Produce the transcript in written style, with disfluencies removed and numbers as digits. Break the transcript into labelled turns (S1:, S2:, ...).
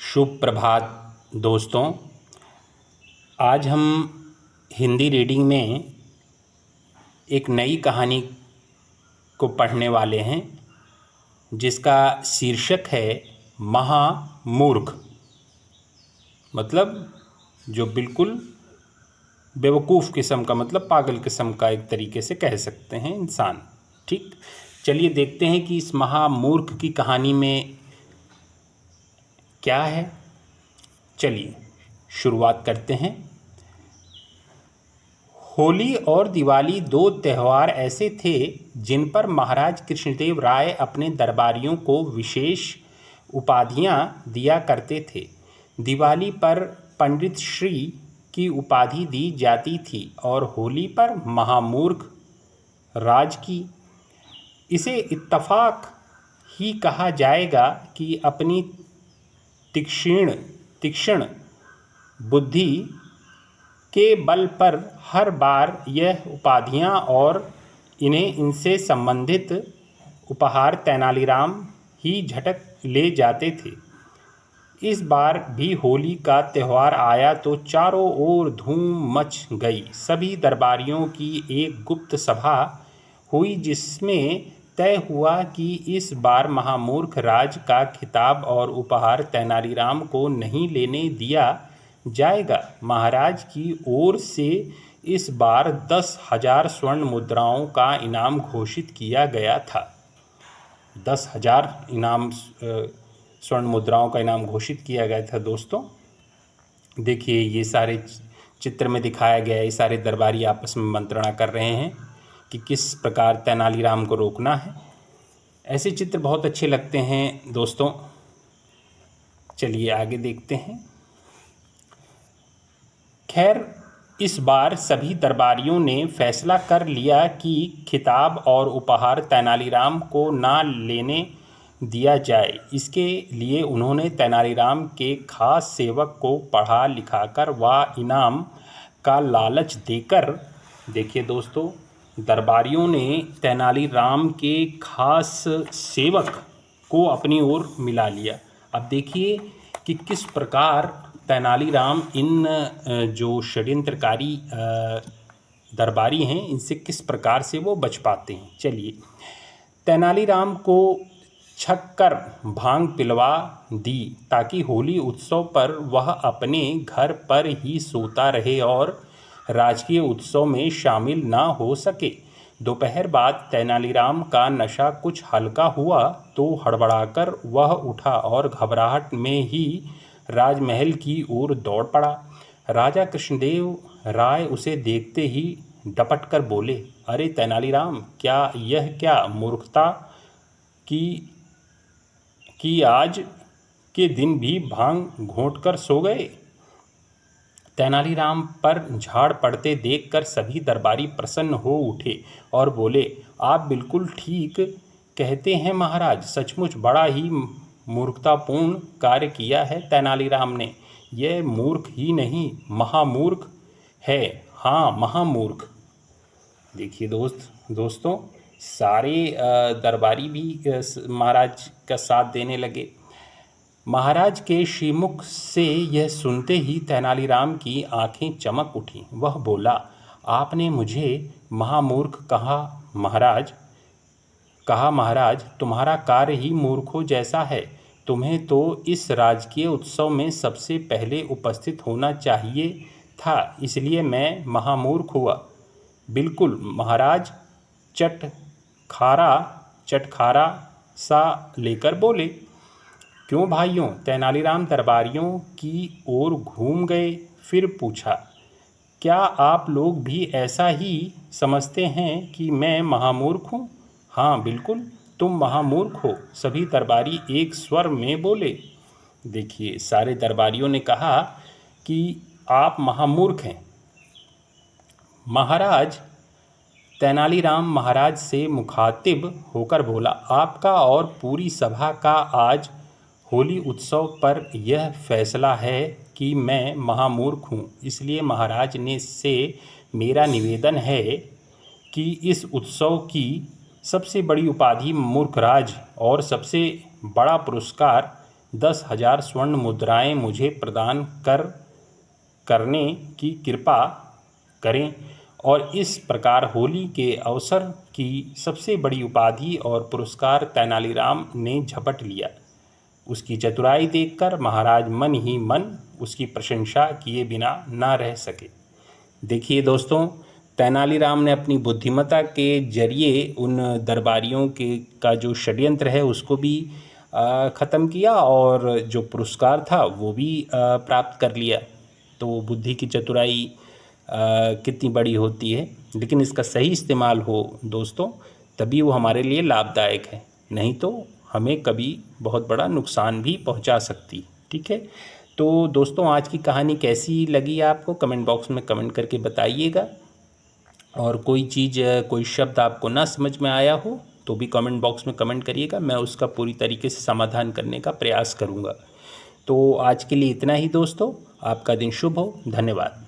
S1: शुभ प्रभात दोस्तों। आज हम हिंदी रीडिंग में एक नई कहानी को पढ़ने वाले हैं जिसका शीर्षक है महामूर्ख। मतलब जो बिल्कुल बेवकूफ़ किस्म का, मतलब पागल किस्म का एक तरीके से कह सकते हैं इंसान। ठीक, चलिए देखते हैं कि इस महामूर्ख की कहानी में क्या है। चलिए शुरुआत करते हैं। होली और दिवाली दो त्यौहार ऐसे थे जिन पर महाराज कृष्णदेव राय अपने दरबारियों को विशेष उपाधियां दिया करते थे। दिवाली पर पंडित श्री की उपाधि दी जाती थी और होली पर महामूर्ख राज की। इसे इत्तफाक ही कहा जाएगा कि अपनी तीक्ष्ण बुद्धि के बल पर हर बार यह उपाधियां और इनसे संबंधित उपहार तेनालीराम ही झटक ले जाते थे। इस बार भी होली का त्यौहार आया तो चारों ओर धूम मच गई। सभी दरबारियों की एक गुप्त सभा हुई जिसमें तय हुआ कि इस बार महामूर्ख राज का खिताब और उपहार तेनालीराम को नहीं लेने दिया जाएगा। महाराज की ओर से इस बार 10,000 स्वर्ण मुद्राओं का इनाम घोषित किया गया था। 10,000 इनाम स्वर्ण मुद्राओं का इनाम घोषित किया गया था। दोस्तों देखिए, ये सारे चित्र में दिखाया गया है। ये सारे दरबारी आपस में मंत्रणा कर रहे हैं कि किस प्रकार तेनालीराम को रोकना है। ऐसे चित्र बहुत अच्छे लगते हैं दोस्तों। चलिए आगे देखते हैं। खैर, इस बार सभी दरबारियों ने फैसला कर लिया कि खिताब और उपहार तेनालीराम को ना लेने दिया जाए। इसके लिए उन्होंने तेनालीराम के खास सेवक को पढ़ा लिखाकर व इनाम का लालच देकर, देखिए दोस्तों, दरबारियों ने तेनालीराम के खास सेवक को अपनी ओर मिला लिया। अब देखिए कि किस प्रकार तेनालीराम इन जो षड्यंत्रकारी दरबारी हैं इनसे किस प्रकार से वो बच पाते हैं। चलिए, तेनालीराम को छक्कर भांग पिलवा दी ताकि होली उत्सव पर वह अपने घर पर ही सोता रहे और राजकीय उत्सव में शामिल ना हो सके। दोपहर बाद तेनालीराम का नशा कुछ हल्का हुआ तो हड़बड़ाकर वह उठा और घबराहट में ही राजमहल की ओर दौड़ पड़ा। राजा कृष्णदेव राय उसे देखते ही डपट कर बोले, अरे तेनालीराम, क्या मूर्खता कि आज के दिन भी भांग घोंटकर सो गए। तेनालीराम पर झाड़ पड़ते देखकर सभी दरबारी प्रसन्न हो उठे और बोले, आप बिल्कुल ठीक कहते हैं महाराज, सचमुच बड़ा ही मूर्खतापूर्ण कार्य किया है तेनालीराम ने। यह मूर्ख ही नहीं, महामूर्ख है। हाँ, महामूर्ख। देखिए दोस्तों सारे दरबारी भी महाराज का साथ देने लगे। महाराज के श्रीमुख से यह सुनते ही तेनालीराम की आंखें चमक उठीं। वह बोला, आपने मुझे महामूर्ख कहा महाराज, तुम्हारा कार्य ही मूर्खों जैसा है। तुम्हें तो इस राजकीय उत्सव में सबसे पहले उपस्थित होना चाहिए था, इसलिए मैं महामूर्ख हुआ। बिल्कुल महाराज चटखारा सा लेकर बोले। क्यों भाइयों? तेनालीराम दरबारियों की ओर घूम गए, फिर पूछा, क्या आप लोग भी ऐसा ही समझते हैं कि मैं महामूर्ख हूँ? हाँ बिल्कुल, तुम महामूर्ख हो, सभी दरबारी एक स्वर में बोले। देखिए, सारे दरबारियों ने कहा कि आप महामूर्ख हैं। महाराज तेनालीराम महाराज से मुखातिब होकर बोला, आपका और पूरी सभा का आज होली उत्सव पर यह फैसला है कि मैं महामूर्ख हूँ। इसलिए महाराज ने से मेरा निवेदन है कि इस उत्सव की सबसे बड़ी उपाधि मूर्खराज और सबसे बड़ा पुरस्कार 10,000 स्वर्ण मुद्राएं मुझे प्रदान करने की कृपा करें। और इस प्रकार होली के अवसर की सबसे बड़ी उपाधि और पुरस्कार तेनालीराम ने झपट लिया। उसकी चतुराई देखकर महाराज मन ही मन उसकी प्रशंसा किए बिना ना रह सके। देखिए दोस्तों, तेनालीराम ने अपनी बुद्धिमत्ता के जरिए उन दरबारियों का जो षड्यंत्र है उसको भी ख़त्म किया और जो पुरस्कार था वो भी प्राप्त कर लिया। तो बुद्धि की चतुराई कितनी बड़ी होती है, लेकिन इसका सही इस्तेमाल हो दोस्तों तभी वो हमारे लिए लाभदायक है, नहीं तो हमें कभी बहुत बड़ा नुकसान भी पहुंचा सकती। ठीक है, तो दोस्तों आज की कहानी कैसी लगी आपको कमेंट बॉक्स में कमेंट करके बताइएगा। और कोई चीज़ कोई शब्द आपको ना समझ में आया हो तो भी कमेंट बॉक्स में कमेंट करिएगा, मैं उसका पूरी तरीके से समाधान करने का प्रयास करूँगा। तो आज के लिए इतना ही दोस्तों, आपका दिन शुभ हो। धन्यवाद।